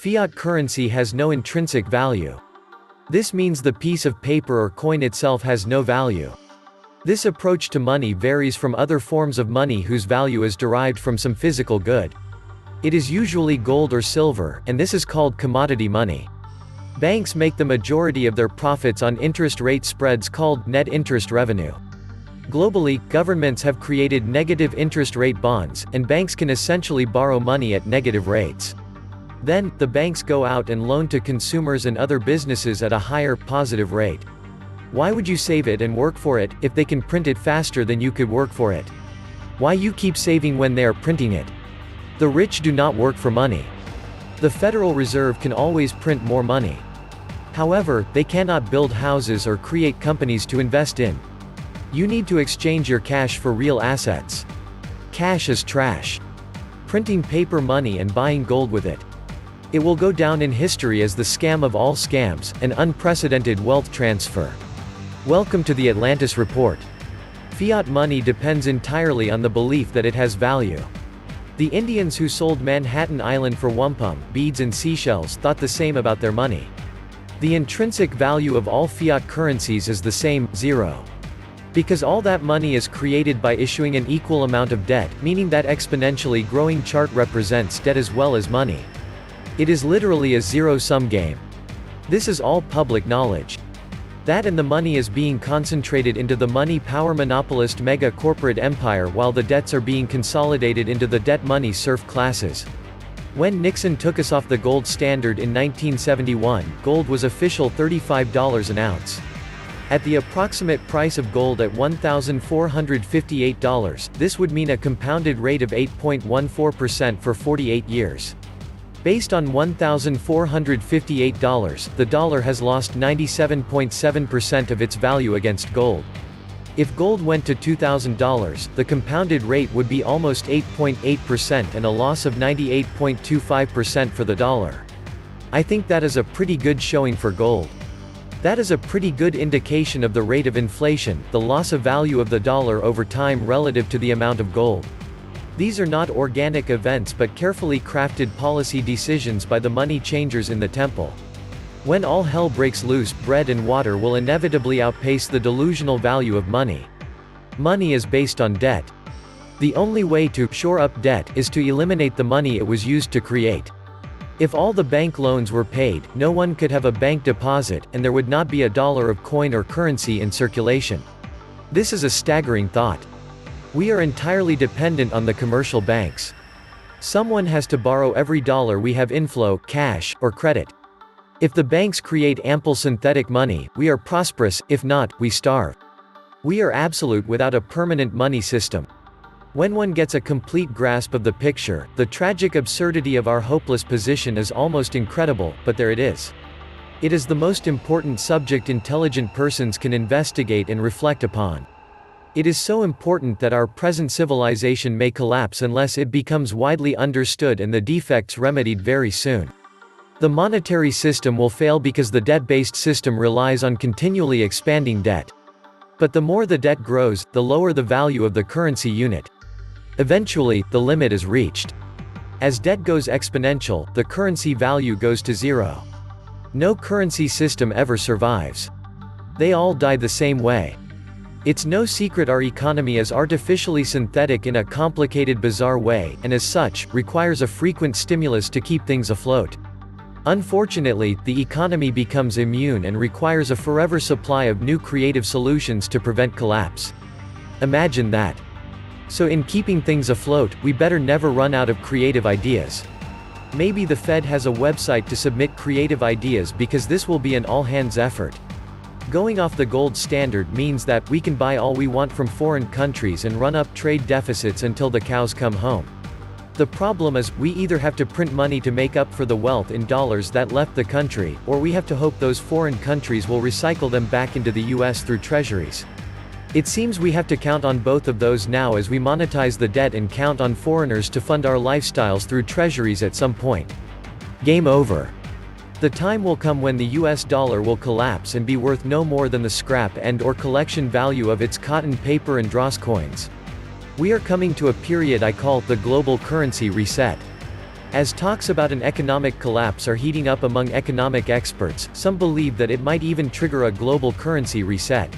Fiat currency has no intrinsic value. This means the piece of paper or coin itself has no value. This approach to money varies from other forms of money whose value is derived from some physical good. It is usually gold or silver, and this is called commodity money. Banks make the majority of their profits on interest rate spreads called net interest revenue. Globally, governments have created negative interest rate bonds, and banks can essentially borrow money at negative rates. Then, the banks go out and loan to consumers and other businesses at a higher, positive rate. Why would you save it and work for it, if they can print it faster than you could work for it? Why you keep saving when they are printing it? The rich do not work for money. The Federal Reserve can always print more money. However, they cannot build houses or create companies to invest in. You need to exchange your cash for real assets. Cash is trash. Printing paper money and buying gold with it. It will go down in history as the scam of all scams, an unprecedented wealth transfer. Welcome to the Atlantis Report. Fiat money depends entirely on the belief that it has value. The Indians who sold Manhattan Island for wampum, beads and seashells thought the same about their money. The intrinsic value of all fiat currencies is the same, zero. Because all that money is created by issuing an equal amount of debt, meaning that exponentially growing chart represents debt as well as money. It is literally a zero-sum game. This is all public knowledge. That and the money is being concentrated into the money power monopolist mega corporate empire while the debts are being consolidated into the debt money serf classes. When Nixon took us off the gold standard in 1971, gold was official $35 an ounce. At the approximate price of gold at $1,458, this would mean a compounded rate of 8.14% for 48 years. Based on $1,458, the dollar has lost 97.7% of its value against gold. If gold went to $2,000, the compounded rate would be almost 8.8% and a loss of 98.25% for the dollar. I think that is a pretty good showing for gold. That is a pretty good indication of the rate of inflation, the loss of value of the dollar over time relative to the amount of gold. These are not organic events but carefully crafted policy decisions by the money changers in the temple. When all hell breaks loose, bread and water will inevitably outpace the delusional value of money. Money is based on debt. The only way to shore up debt is to eliminate the money it was used to create. If all the bank loans were paid, no one could have a bank deposit, and there would not be a dollar of coin or currency in circulation. This is a staggering thought. We are entirely dependent on the commercial banks. Someone has to borrow every dollar we have inflow, cash, or credit. If the banks create ample synthetic money, we are prosperous; if not, we starve. We are absolute without a permanent money system. When one gets a complete grasp of the picture, the tragic absurdity of our hopeless position is almost incredible, but there it is. It is the most important subject intelligent persons can investigate and reflect upon. It is so important that our present civilization may collapse unless it becomes widely understood and the defects remedied very soon. The monetary system will fail because the debt-based system relies on continually expanding debt. But the more the debt grows, the lower the value of the currency unit. Eventually, the limit is reached. As debt goes exponential, the currency value goes to zero. No currency system ever survives. They all die the same way. It's no secret our economy is artificially synthetic in a complicated, bizarre way, and as such, requires a frequent stimulus to keep things afloat. Unfortunately, the economy becomes immune and requires a forever supply of new creative solutions to prevent collapse. Imagine that. So in keeping things afloat, we better never run out of creative ideas. Maybe the Fed has a website to submit creative ideas because this will be an all-hands effort. Going off the gold standard means that we can buy all we want from foreign countries and run up trade deficits until the cows come home. The problem is, we either have to print money to make up for the wealth in dollars that left the country, or we have to hope those foreign countries will recycle them back into the US through treasuries. It seems we have to count on both of those now as we monetize the debt and count on foreigners to fund our lifestyles through treasuries at some point. Game over. The time will come when the US dollar will collapse and be worth no more than the scrap and/or collection value of its cotton paper and dross coins. We are coming to a period I call the global currency reset. As talks about an economic collapse are heating up among economic experts, some believe that it might even trigger a global currency reset.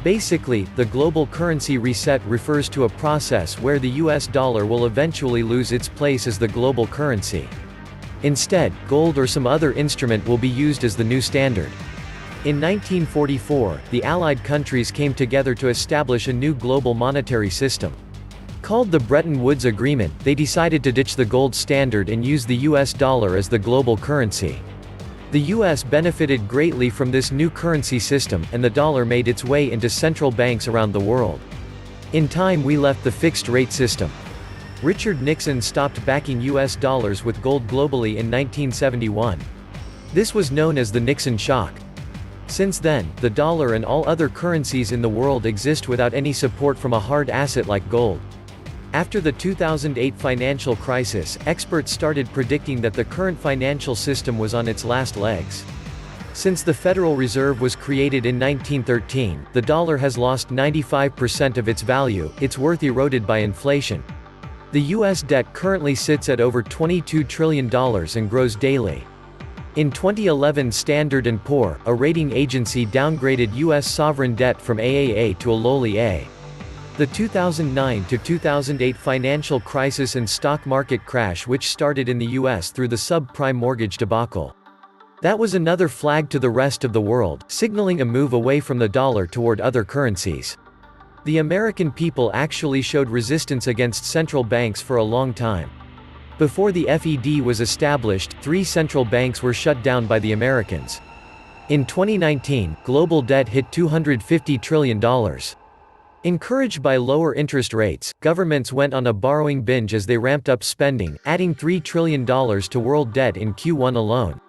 Basically, the global currency reset refers to a process where the US dollar will eventually lose its place as the global currency. Instead, gold or some other instrument will be used as the new standard. In 1944, the Allied countries came together to establish a new global monetary system. Called the Bretton Woods Agreement, they decided to ditch the gold standard and use the US dollar as the global currency. The US benefited greatly from this new currency system, and the dollar made its way into central banks around the world. In time we left the fixed rate system. Richard Nixon stopped backing US dollars with gold globally in 1971. This was known as the Nixon shock. Since then, the dollar and all other currencies in the world exist without any support from a hard asset like gold. After the 2008 financial crisis, experts started predicting that the current financial system was on its last legs. Since the Federal Reserve was created in 1913, the dollar has lost 95% of its value, its worth eroded by inflation. The US debt currently sits at over $22 trillion and grows daily. In 2011, Standard & Poor, a rating agency, downgraded US sovereign debt from AAA to a lowly A. The 2009 to 2008 financial crisis and stock market crash, which started in the US through the subprime mortgage debacle. That was another flag to the rest of the world, signaling a move away from the dollar toward other currencies. The American people actually showed resistance against central banks for a long time. Before the FED was established, 3 central banks were shut down by the Americans. In 2019, global debt hit $250 trillion. Encouraged by lower interest rates, governments went on a borrowing binge as they ramped up spending, adding $3 trillion to world debt in Q1 alone.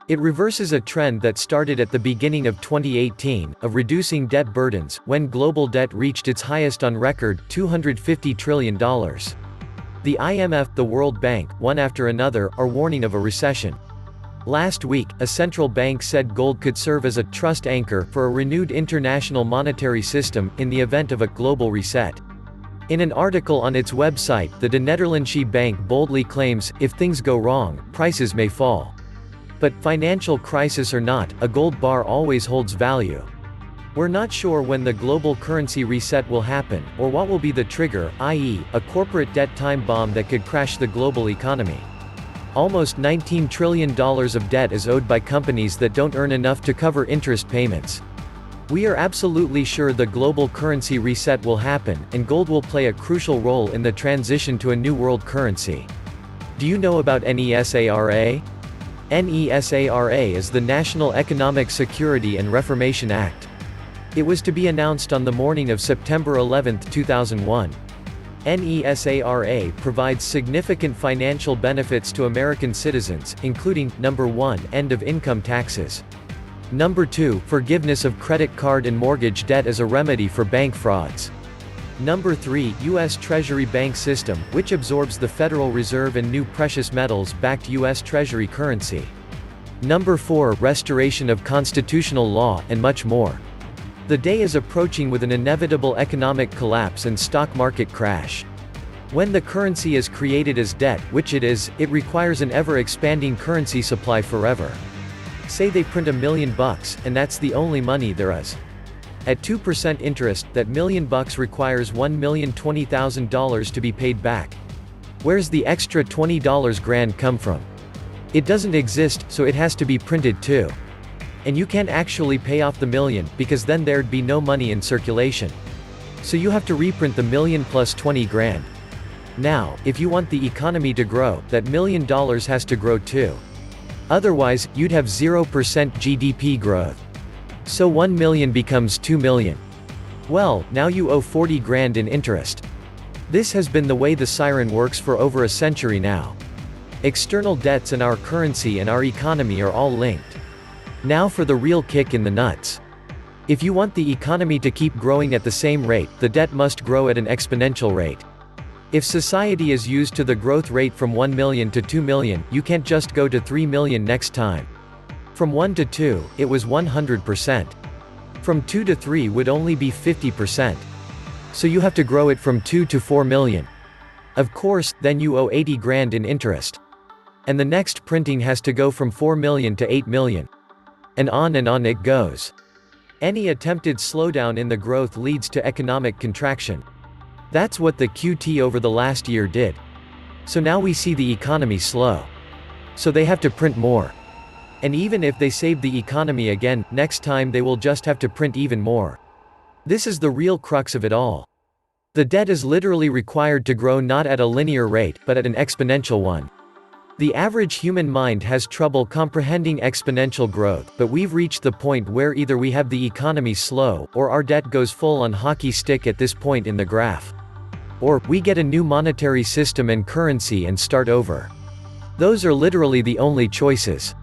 It reverses a trend that started at the beginning of 2018, of reducing debt burdens, when global debt reached its highest on record, $250 trillion. The IMF, the World Bank, one after another, are warning of a recession. Last week, a central bank said gold could serve as a trust anchor for a renewed international monetary system, in the event of a global reset. In an article on its website, the De Nederlandsche Bank boldly claims, if things go wrong, prices may fall. But, financial crisis or not, a gold bar always holds value. We're not sure when the global currency reset will happen, or what will be the trigger, i.e., a corporate debt time bomb that could crash the global economy. Almost $19 trillion of debt is owed by companies that don't earn enough to cover interest payments. We are absolutely sure the global currency reset will happen, and gold will play a crucial role in the transition to a new world currency. Do you know about NESARA? NESARA is the National Economic Security and Reformation Act. It was to be announced on the morning of September 11, 2001. NESARA provides significant financial benefits to American citizens, including, number 1, end of income taxes. Number 2, forgiveness of credit card and mortgage debt as a remedy for bank frauds. Number 3, U.S. Treasury bank system, which absorbs the Federal Reserve and new precious metals-backed U.S. Treasury currency. Number 4, restoration of constitutional law, and much more. The day is approaching with an inevitable economic collapse and stock market crash. When the currency is created as debt, which it is, it requires an ever-expanding currency supply forever. Say they print $1 million, and that's the only money there is. At 2% interest, that $1 million requires $1,020,000 to be paid back. Where's the extra $20 grand come from? It doesn't exist, so it has to be printed too. And you can't actually pay off the million, because then there'd be no money in circulation. So you have to reprint the million plus 20 grand. Now, if you want the economy to grow, that $1 million has to grow too. Otherwise, you'd have 0% GDP growth. So 1 million becomes 2 million. Well, now you owe 40 grand in interest. This has been the way the siren works for over a century now. External debts and our currency and our economy are all linked. Now for the real kick in the nuts. If you want the economy to keep growing at the same rate, the debt must grow at an exponential rate. If society is used to the growth rate from 1 million to 2 million, you can't just go to 3 million next time. From 1 to 2, it was 100%. From 2 to 3 would only be 50%. So you have to grow it from 2 to 4 million. Of course, then you owe 80 grand in interest. And the next printing has to go from 4 million to 8 million. And on it goes. Any attempted slowdown in the growth leads to economic contraction. That's what the QT over the last year did. So now we see the economy slow. So they have to print more. And even if they save the economy again, next time they will just have to print even more. This is the real crux of it all. The debt is literally required to grow not at a linear rate, but at an exponential one. The average human mind has trouble comprehending exponential growth, but we've reached the point where either we have the economy slow, or our debt goes full on hockey stick at this point in the graph. Or, we get a new monetary system and currency and start over. Those are literally the only choices.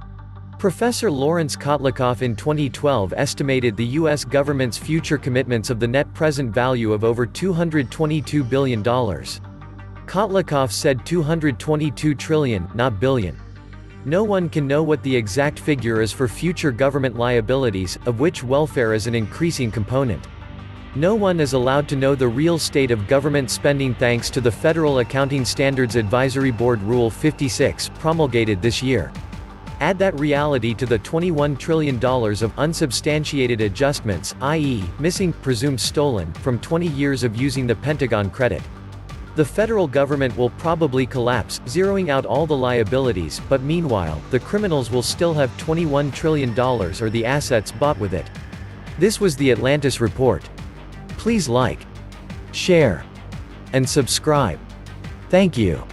Professor Lawrence Kotlikoff in 2012 estimated the U.S. government's future commitments of the net present value of over $222 billion. Kotlikoff said 222 trillion, not billion. No one can know what the exact figure is for future government liabilities, of which welfare is an increasing component. No one is allowed to know the real state of government spending thanks to the Federal Accounting Standards Advisory Board Rule 56, promulgated this year. Add that reality to the $21 trillion of unsubstantiated adjustments, i.e., missing, presumed stolen, from 20 years of using the Pentagon credit. The federal government will probably collapse, zeroing out all the liabilities, but meanwhile, the criminals will still have $21 trillion or the assets bought with it. This was the Atlantis Report. Please like, share, and subscribe. Thank you.